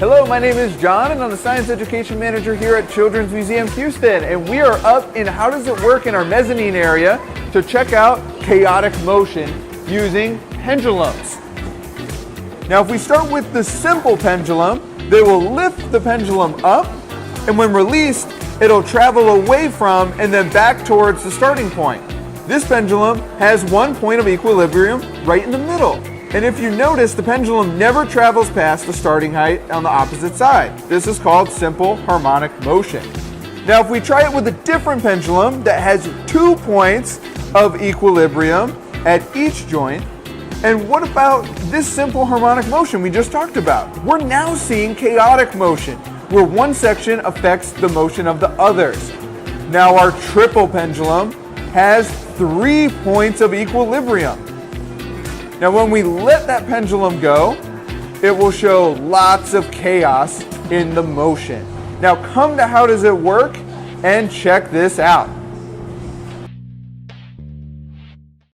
Hello, my name is John and I'm the Science Education Manager here at Children's Museum Houston, and we are up in How Does It Work in our mezzanine area to check out chaotic motion using pendulums. Now if we start with the simple pendulum, they will lift the pendulum up, and when released, it'll travel away from and then back towards the starting point. This pendulum has one point of equilibrium right in the middle. And if you notice, the pendulum never travels past the starting height on the opposite side. This is called simple harmonic motion. Now, if we try it with a different pendulum that has 2 points of equilibrium at each joint, and what about this simple harmonic motion we just talked about? We're now seeing chaotic motion, where one section affects the motion of the others. Now, our triple pendulum has 3 points of equilibrium. Now when we let that pendulum go, it will show lots of chaos in the motion. Now come to How Does It Work and check this out.